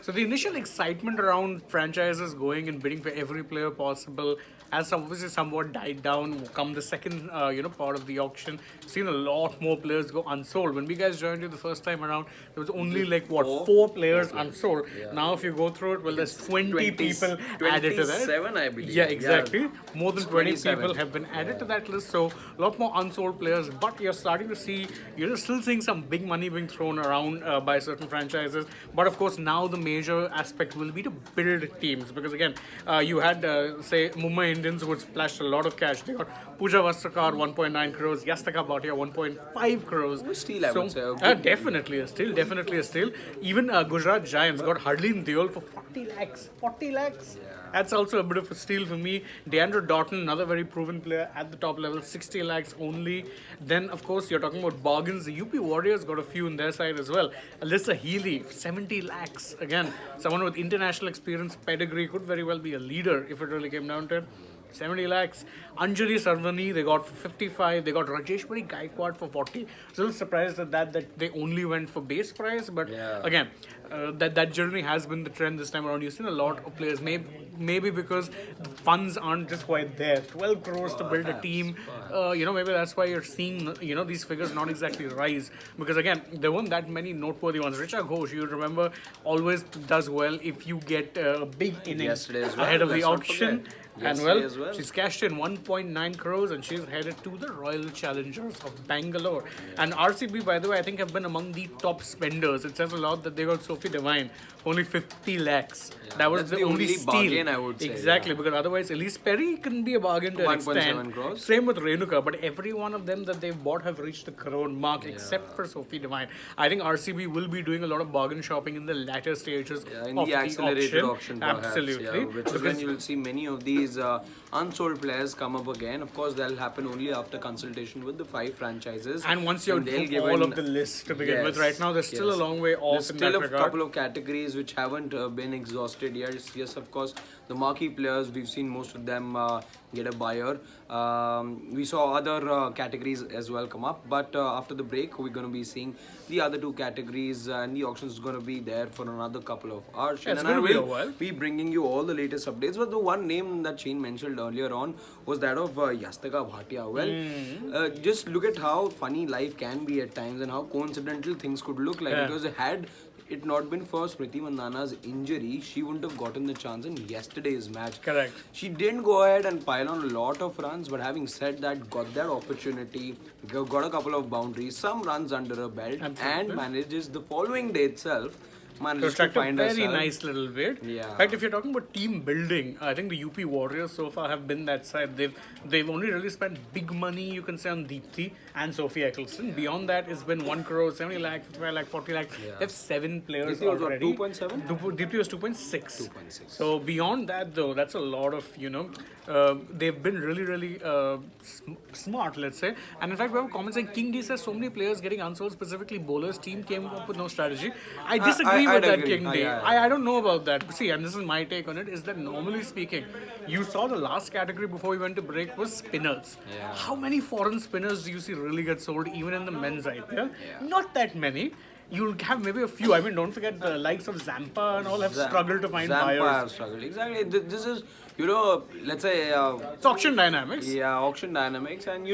So the initial excitement around franchises going and bidding for every player possible has obviously somewhat died down. Come the second, part of the auction, seen a lot more players go unsold. When we guys joined you the first time around, there was only like what four players unsold. Now if you go through it, well, there's 20 people added to that. 27, I believe. Yeah, exactly. More than 20 27. people have been added to that list. So a lot more unsold players. But you're starting to see, you're still seeing some big money being thrown around by certain franchises. But of course, now the major aspect will be to build teams, because again, you had say Mumbai Indians would splash a lot of cash. They got Pooja Vastrakar 1.9 crores, Yastaka Bhatia 1.5 crores. Steal, I would say. Definitely a steal. Even Gujarat Giants got Harleen Deol for 40 lakhs. 40 lakhs. That's also a bit of a steal for me. Deandre Doughton, another very proven player at the top level, 60 lakhs only. Then, of course, you're talking about bargains. The UP Warriors got a few in their side as well. Alyssa Healy, 70 lakhs. Again, someone with international experience, pedigree, could very well be a leader if it really came down to it. 70 lakhs. Anjali Sarvani, they got for 55. They got Rajeshwari Gaikwad for 40. Still surprised at that they only went for base price. But again, that generally has been the trend this time around. You've seen a lot of players, maybe because the funds aren't just quite there. 12 crores to build a team. Maybe that's why you're seeing, these figures not exactly rise. Because again, there weren't that many noteworthy ones. Richa Ghosh, you remember, always does well if you get a big innings ahead of the auction. And well, she's cashed in 1.9 crores and she's headed to the Royal Challengers of Bangalore. And RCB, by the way, I think have been among the top spenders. It says a lot that they got Sophie Devine, only 50 lakhs. That was the only steal. Bargain, I would say. Exactly, because otherwise Elise Perry can be a bargain to an extent. Crores. Same with Renuka, but every one of them that they've bought have reached the crore mark except for Sophie Devine. I think RCB will be doing a lot of bargain shopping in the latter stages in of the accelerated auction perhaps, Absolutely. which is when you will see many of these unsold players come up again. Of course, that'll happen only after consultation with the 5 franchises. And once you're through all of the list to begin with, right now there's still a long way off. There's still a couple of categories which haven't been exhausted yet. Yes, of course, the marquee players, we've seen most of them get a buyer. We saw other categories as well come up, but after the break, we're going to be seeing the other 2 categories, and the auction is going to be there for another couple of hours. And I will be bringing you all the latest updates. But the one name that Shane mentioned earlier on was that of Yastaka Bhatia. Well, just look at how funny life can be at times and how coincidental things could look like. Because had it not been for Smriti Mandhana's injury, she wouldn't have gotten the chance in yesterday's match. Correct. She didn't go ahead and pile on a lot of runs, but having said that, got that opportunity, got a couple of boundaries, some runs under her belt, and manages the following day itself. Managed to find a very nice little bit. Yeah. In fact, if you're talking about team building, I think the UP Warriors so far have been that side. They've only really spent big money, you can say, on Deepthi and Sophie Eccleston. Beyond that, it's been 1 crore, 70 lakh, 55 lakh, 40 lakh. They have 7 players Deepthi already. Was 2.7? Deepthi was 2.6. So beyond that, though, that's a lot of, they've been really, really smart, let's say. And in fact, we have a comment saying King D says so many players getting unsold, specifically bowlers. Team came up with no strategy. I disagree with that, King D. I don't know about that. See, and this is my take on it, is that normally speaking, you saw the last category before we went to break was spinners. How many foreign spinners do you see really get sold even in the men's IPL? Not that many. You'll have maybe a few. I mean, don't forget the likes of Zampa and all have struggled to find buyers. Zampa have struggled. Exactly. This is, let's say... it's auction dynamics. Yeah, auction dynamics. And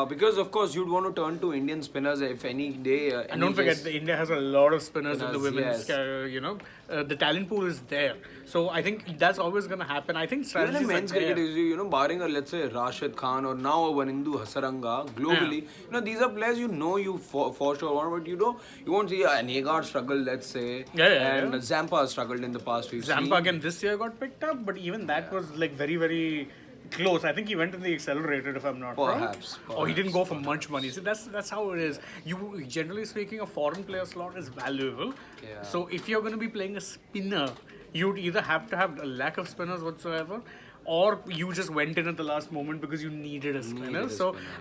because of course you'd want to turn to Indian spinners if any day. And don't forget, India has a lot of spinners in the women's, the talent pool is there. So I think that's always going to happen. I think strategies even in men's cricket is, barring let's say Rashid Khan or now a Vanindu Hasaranga, globally, these are players you for sure want, but you won't see Negard struggle, let's say, and Zampa struggled in the past. Zampa again this year got picked up, but even that was like very, very close. I think he went in the accelerated, if I'm not wrong. Or he didn't go for much money. See, that's how it is. You generally speaking, a foreign player slot is valuable. So if you're going to be playing a spinner, you'd either have to have a lack of spinners whatsoever, or you just went in at the last moment because you needed a spinner.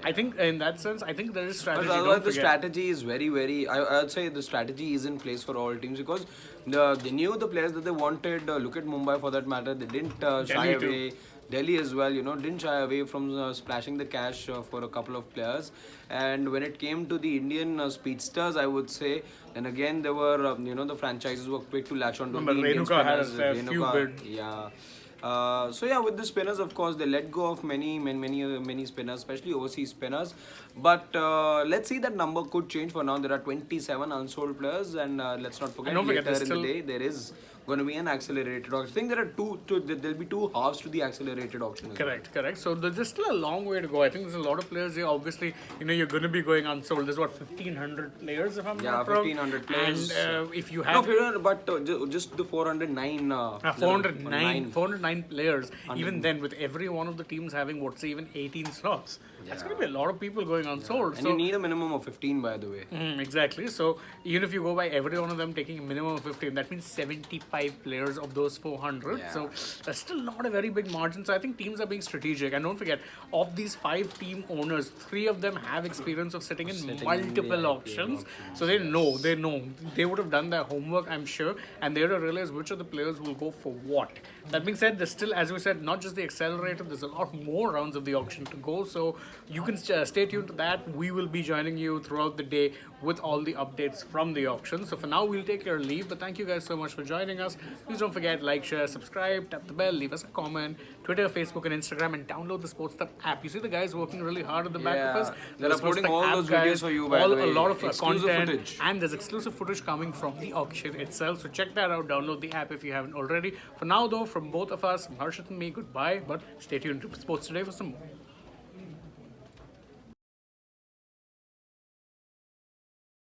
I think in that sense, I think there is strategy. But the strategy is very, very... I'd say the strategy is in place for all teams because they knew the players that they wanted. Look at Mumbai for that matter. They didn't shy away. Delhi as well, didn't shy away from splashing the cash for a couple of players. And when it came to the Indian speedsters, I would say, and again there were, the franchises were quick to latch on to the Remember, Indian Renuka had a spinners. fair few bids. Yeah. So yeah, with the spinners, of course, they let go of many spinners, especially overseas spinners. But let's see, that number could change. For now, there are 27 unsold players, and let's not forget, don't forget, later there's in the day there is going to be an accelerated auction. I think there are there'll be two halves to the accelerated auction. Correct. So there's still a long way to go. I think there's a lot of players here. Obviously, you're going to be going unsold. There's what, 1,500 players, if I'm not wrong. 1,500 players. And if you have just the 409. 409 players. Even then, with every one of the teams having even 18 slots, that's going to be a lot of people going unsold. And you need a minimum of 15, by the way. Exactly. So even if you go by every one of them taking a minimum of 15, that means 75 players of those 400. Yeah. So that's still not a very big margin. So I think teams are being strategic. And don't forget, of these 5 team owners, 3 of them have experience of sitting in multiple auctions. So they know. They would have done their homework, I'm sure. And they would have realized which of the players will go for what. That being said, there's still, as we said, not just the accelerator, there's a lot more rounds of the auction to go. So you can stay tuned to that. We will be joining you throughout the day with all the updates from the auction. So for now, we'll take your leave. But thank you guys so much for joining us. Please don't forget, like, share, subscribe, tap the bell, leave us a comment, Twitter, Facebook, and Instagram, and download the SportsTub app. You see the guys working really hard at the back of us. They're uploading all those videos for you, by the way. A lot of exclusive content, footage. and there's exclusive footage coming from the auction itself. So check that out. Download the app if you haven't already. For now, though, from both of us, Harshit and me, goodbye. But stay tuned to Sports Today for some more.